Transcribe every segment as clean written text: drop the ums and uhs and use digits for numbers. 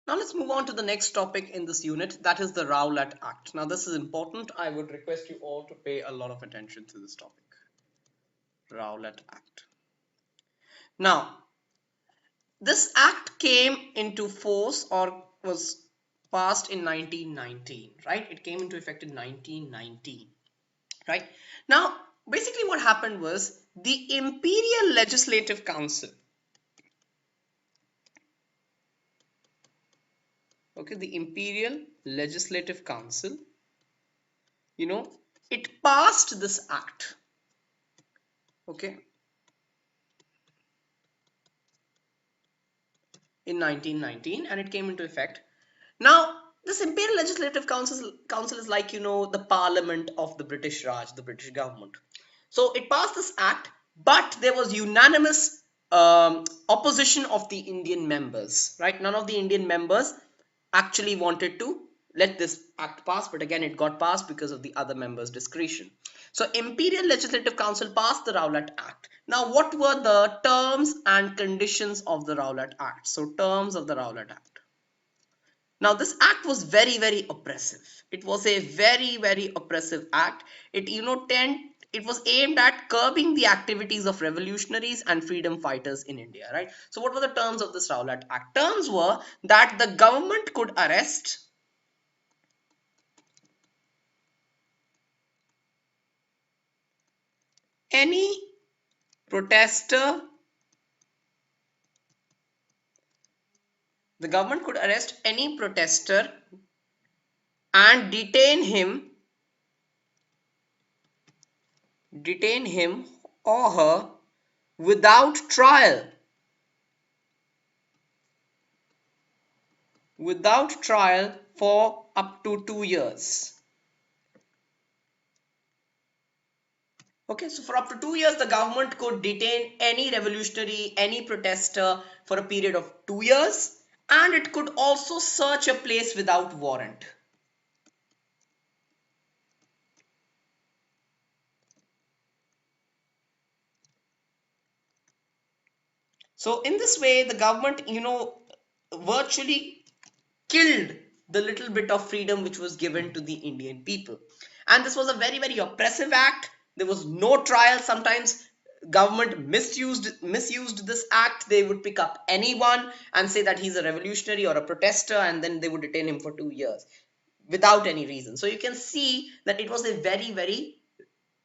Now let's move on to the next topic in this unit, that is the Rowlatt Act. Now this is important. I would request you all to pay a lot of attention to this topic. Rowlatt Act. Now, this act came into force or was passed in 1919, right? It came into effect in 1919, right? Now, basically what happened was the Imperial Legislative Council, okay, the Imperial Legislative Council, it passed this act, okay, in 1919, and it came into effect. Now, this Imperial Legislative Council is like, the parliament of the British Raj, the British government. So it passed this act, but there was unanimous opposition of the Indian members, right? None of the Indian members actually wanted to let this act pass, but again, it got passed because of the other members' discretion. So Imperial Legislative Council passed the Rowlatt Act. Now, what were the terms and conditions of the Rowlatt Act? So terms of the Rowlatt Act. Now, this act was very, very oppressive. It was a very, very oppressive act. It was aimed at curbing the activities of revolutionaries and freedom fighters in India, right? So what were the terms of this Rowlatt Act? Terms were that the government could arrest any protester. The government could arrest any protester and detain him or her without trial for up to 2 years. Okay, so for up to 2 years, the government could detain any revolutionary, any protester for a period of 2 years, and it could also search a place without warrant. So in this way, the government, virtually killed the little bit of freedom which was given to the Indian people. And this was a very, very oppressive act. There was no trial. Sometimes government misused this act. They would pick up anyone and say that he's a revolutionary or a protester, and then they would detain him for 2 years without any reason. So you can see that it was a very, very,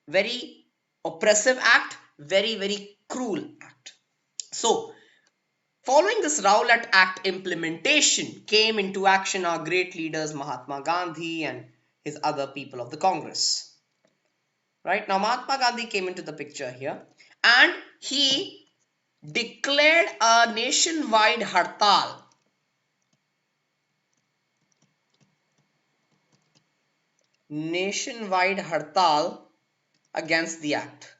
very oppressive act, very, very cruel act. So following this Rowlatt Act implementation came into action our great leaders Mahatma Gandhi and his other people of the Congress. Right now, Mahatma Gandhi came into the picture here, and he declared a nationwide hartal. Nationwide hartal against the act.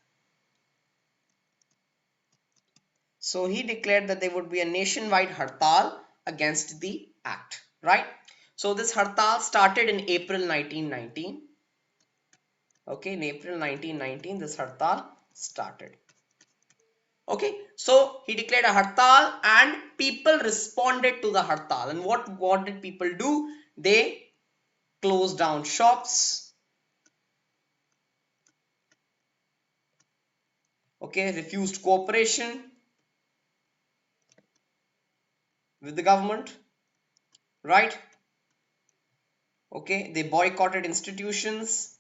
So he declared that there would be a nationwide hartal against the act, right? So this hartal started in April 1919. Okay, in April 1919, this hartal started. Okay, so he declared a hartal and people responded to the hartal. And what did people do? They closed down shops. Okay, refused cooperation with the government, right? Okay, they boycotted institutions.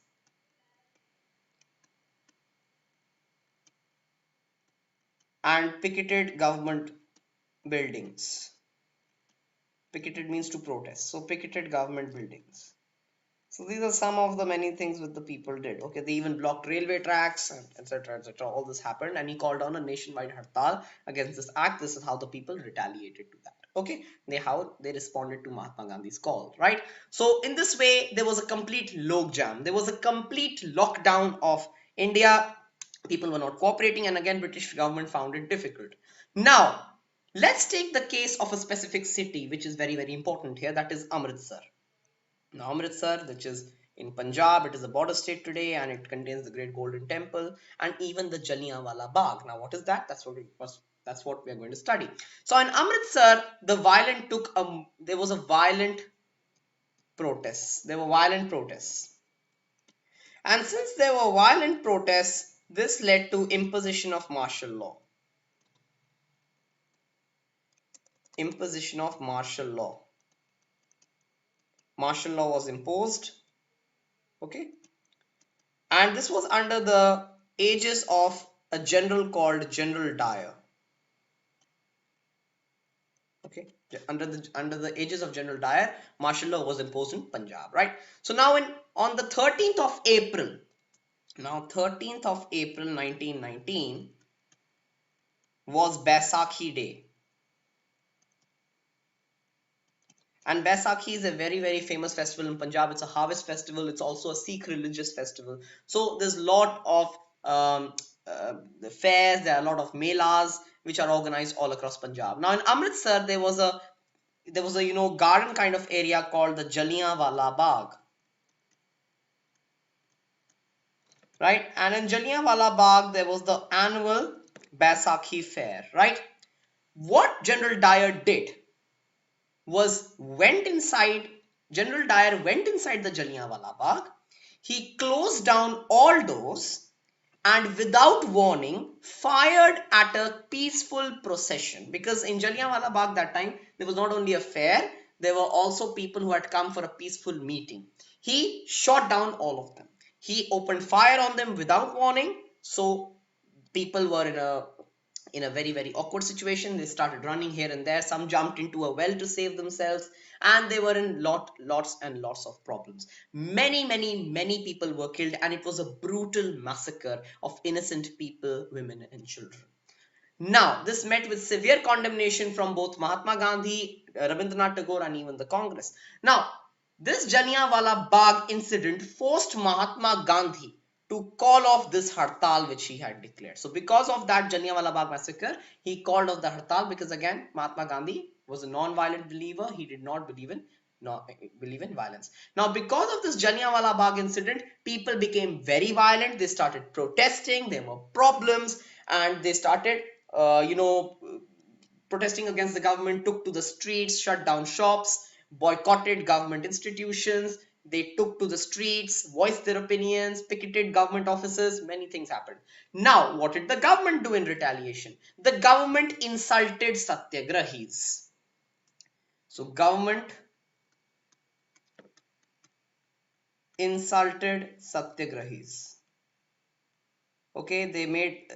And picketed government buildings. Picketed means to protest. So picketed government buildings. So these are some of the many things that the people did. Okay, they even blocked railway tracks, etc., etc. All this happened, and he called on a nationwide hartal against this act. This is how the people retaliated to that. Okay, how they responded to Mahatma Gandhi's call, right? So in this way, there was a complete logjam. There was a complete lockdown of India. People were not cooperating, and again, British government found it difficult. Now, let's take the case of a specific city, which is very, very important here. That is Amritsar. Now, Amritsar, which is in Punjab, it is a border state today, and it contains the Great Golden Temple and even the Jallianwala Bagh. Now, what is that? That's what we first That's what we are going to study. So in Amritsar, there was a violent protests. There were violent protests. And since there were violent protests, this led to imposition of martial law. Imposition of martial law. Martial law was imposed. Okay. And this was under the aegis of a general called General Dyer. Okay, under the aegis of General Dyer, martial law was imposed in Punjab, right? So now on the 13th of April, 1919 was Baisakhi Day. And Baisakhi is a very, very famous festival in Punjab. It's a harvest festival. It's also a Sikh religious festival. So there's a lot of the fairs. There are a lot of melas which are organized all across Punjab. Now in Amritsar, there was a garden kind of area called the Jallianwala Bagh, right? And in Jallianwala Bagh, there was the annual Baisakhi fair, right? What General Dyer did was General Dyer went inside the Jallianwala Bagh. He closed down all doors and without warning fired at a peaceful procession, because in Jallianwala Bagh that time there was not only a fair, there were also people who had come for a peaceful meeting. He shot down all of them. He opened fire on them without warning. So people were in a very, very awkward situation. They started running here and there. Some jumped into a well to save themselves, and they were in lots and lots of problems. Many people were killed, and it was a brutal massacre of innocent people, women and children. Now, this met with severe condemnation from both Mahatma Gandhi, Rabindranath Tagore, and even the Congress. Now, this Jallianwala Bagh incident forced Mahatma Gandhi to call off this hartal which he had declared. So, because of that Jallianwala Bagh massacre, he called off the hartal, because again, Mahatma Gandhi was a non-violent believer. He did not believe in violence. Now, because of this Jallianwala Bagh incident, people became very violent. They started protesting. There were problems, and they started protesting against the government, took to the streets, shut down shops, boycotted government institutions. They took to the streets, voiced their opinions, picketed government offices. Many things happened. Now, what did the government do in retaliation? The government insulted satyagrahis. So, government insulted satyagrahis. Okay,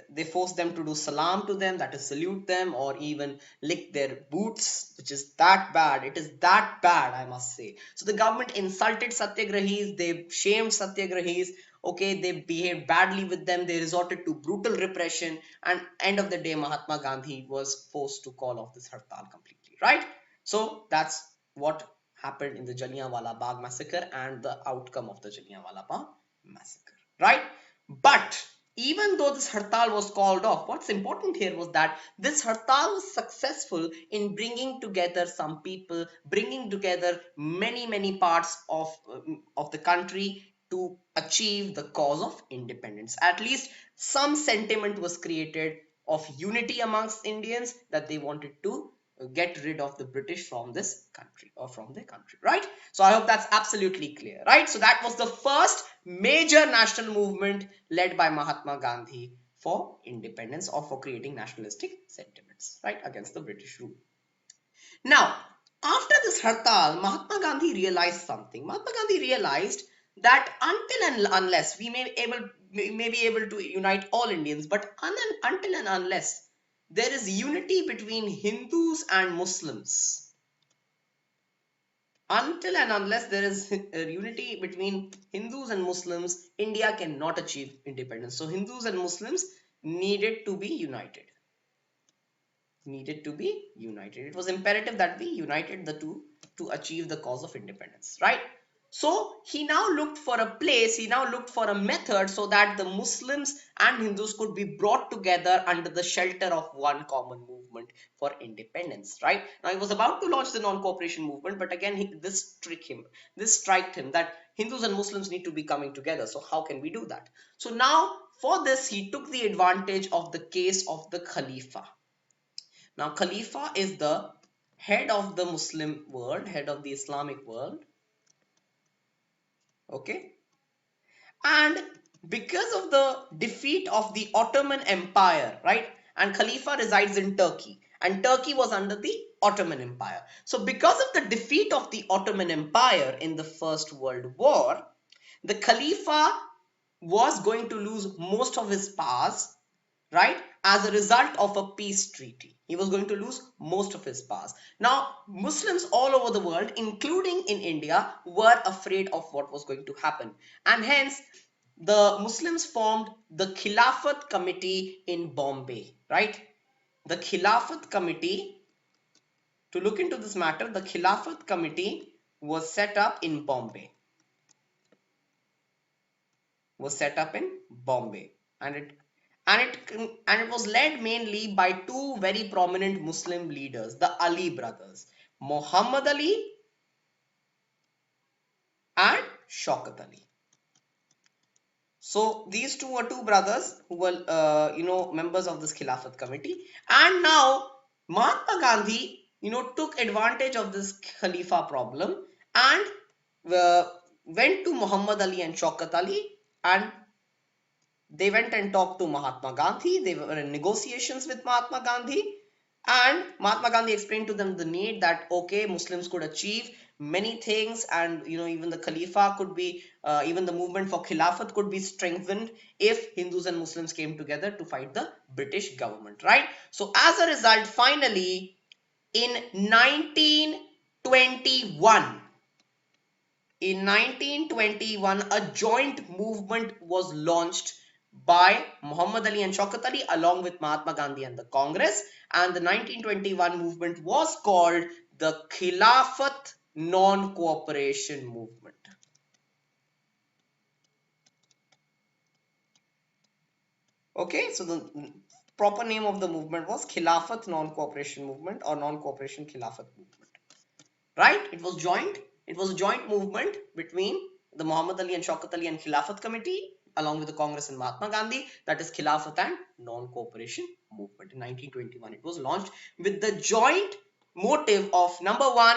they forced them to do salam to them, that is salute them, or even lick their boots, which is that bad. It is that bad, I must say. So the government insulted satyagrahis, they shamed satyagrahis. Okay, they behaved badly with them, they resorted to brutal repression, and end of the day Mahatma Gandhi was forced to call off this hartal completely, right? So that's what happened in the Jallianwala Bagh massacre and the outcome of the Jallianwala Bagh massacre, right? But even though this hartal was called off, what's important here was that this hartal was successful in bringing together some people, bringing together many parts of the country to achieve the cause of independence. At least some sentiment was created of unity amongst Indians, that they wanted to get rid of the British from this country, or from their country, right? So I hope that's absolutely clear, right? So that was the first major national movement led by Mahatma Gandhi for independence, or for creating nationalistic sentiments, right, against the British rule. Now, after this hartal, Mahatma Gandhi realized something. Mahatma Gandhi realized that until and unless we may be able to unite all Indians, but until and unless there is unity between Hindus and Muslims, until and unless there is unity between Hindus and Muslims, India cannot achieve independence. So Hindus and Muslims needed to be united. It was imperative that we united the two to achieve the cause of independence, right? So he now looked for a place, he now looked for a method so that the Muslims and Hindus could be brought together under the shelter of one common movement for independence, right? Now he was about to launch the non-cooperation movement, but again this striked him that Hindus and Muslims need to be coming together. So how can we do that? So now for this he took the advantage of the case of the Khalifa. Now, Khalifa is the head of the Muslim world, head of the Islamic world. Okay. And because of the defeat of the Ottoman Empire, right? And Khalifa resides in Turkey, and Turkey was under the Ottoman Empire. So, because of the defeat of the Ottoman Empire in the First World War, the Khalifa was going to lose most of his powers, right, as a result of a peace treaty. He was going to lose most of his powers. Now, Muslims all over the world, including in India, were afraid of what was going to happen, and hence the Muslims formed the Khilafat Committee in Bombay, right? The Khilafat Committee, to look into this matter, the Khilafat Committee was set up in Bombay, and it was led mainly by two very prominent Muslim leaders, the Ali brothers, Muhammad Ali and Shaukat Ali. So these two were two brothers who were, members of this Khilafat committee. And now Mahatma Gandhi, took advantage of this Khalifa problem and went to Muhammad Ali and Shaukat Ali, and they went and talked to Mahatma Gandhi. They were in negotiations with Mahatma Gandhi, and Mahatma Gandhi explained to them the need that, okay, Muslims could achieve many things, and even the Khalifa could be, even the movement for Khilafat could be strengthened if Hindus and Muslims came together to fight the British government, right? So as a result, finally, in 1921, a joint movement was launched by Muhammad Ali and Shaukat Ali along with Mahatma Gandhi and the Congress, and the 1921 movement was called the Khilafat Non Cooperation Movement. Okay, so the proper name of the movement was Khilafat Non Cooperation Movement or Non Cooperation Khilafat Movement. Right? It was joint. It was a joint movement between the Muhammad Ali and Shaukat Ali and Khilafat Committee along with the Congress and Mahatma Gandhi. That is Khilafat and Non-Cooperation Movement. In 1921, it was launched with the joint motive of, number one,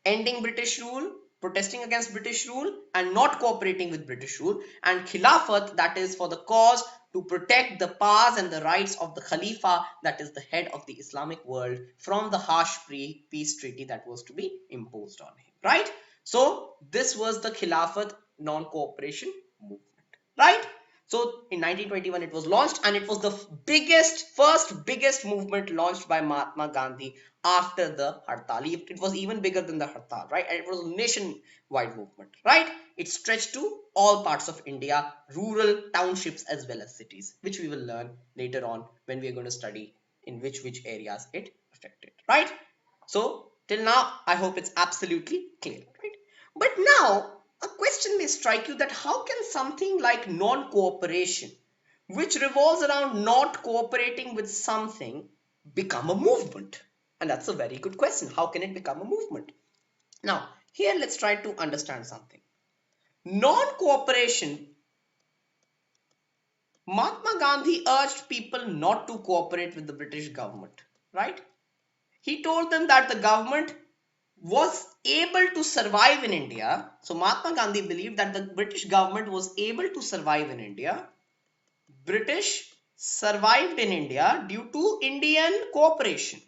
ending British rule, protesting against British rule and not cooperating with British rule, and Khilafat, that is for the cause to protect the powers and the rights of the Khalifa, that is the head of the Islamic world, from the harsh peace treaty that was to be imposed on him, right? So this was the Khilafat Non-Cooperation Movement, right? So in 1921 it was launched, and it was the first biggest movement launched by Mahatma Gandhi after the hartal. It was even bigger than the hartal, right? And it was a nationwide movement, right? It stretched to all parts of India, rural, townships as well as cities, which we will learn later on when we are going to study in which areas it affected, right? So till now I hope it's absolutely clear, right? But now a question may strike you, that how can something like non-cooperation, which revolves around not cooperating with something, become a movement? And that's a very good question. How can it become a movement? Now, here let's try to understand something. Non-cooperation, Mahatma Gandhi urged people not to cooperate with the British government, right? He told them that the government was able to survive in India. So Mahatma Gandhi believed that the British government was able to survive in India. British survived in India due to Indian cooperation.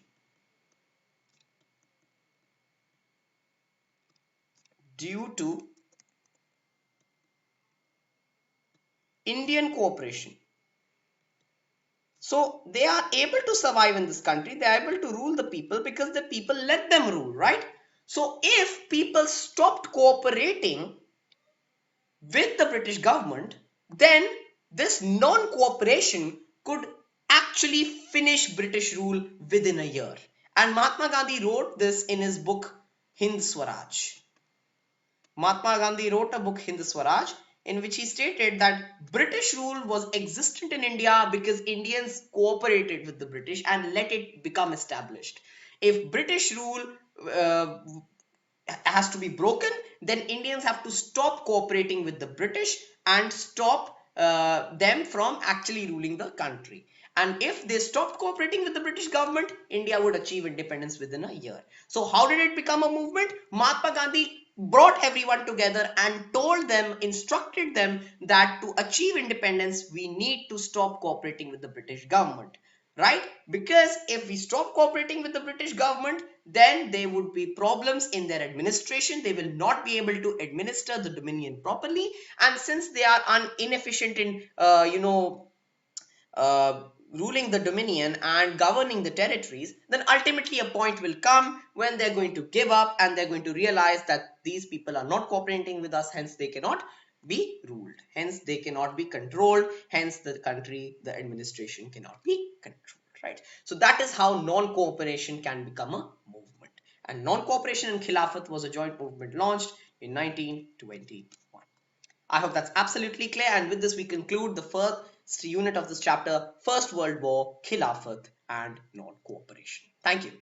Due to Indian cooperation. So they are able to survive in this country. They are able to rule the people because the people let them rule, right? So if people stopped cooperating with the British government, then this non-cooperation could actually finish British rule within a year. And Mahatma Gandhi wrote this in his book Hind Swaraj. Mahatma Gandhi wrote a book Hind Swaraj, in which he stated that British rule was existent in India because Indians cooperated with the British and let it become established. If British rule has to be broken, then Indians have to stop cooperating with the British and stop them from actually ruling the country. And if they stopped cooperating with the British government, India would achieve independence within a year. So how did it become a movement? Mahatma Gandhi brought everyone together and told them, instructed them that to achieve independence, we need to stop cooperating with the British government. Right? Because if we stop cooperating with the British government, then there would be problems in their administration. They will not be able to administer the dominion properly. And since they are inefficient in, ruling the dominion and governing the territories, then ultimately a point will come when they're going to give up and they're going to realize that these people are not cooperating with us, hence they cannot be ruled, hence they cannot be controlled, hence the country, the administration cannot be controlled, right? So that is how non-cooperation can become a movement. And non-cooperation and Khilafat was a joint movement launched in 1921. I hope that's absolutely clear. And with this, we conclude the first unit of this chapter, First World War, Khilafat, and non-cooperation. Thank you.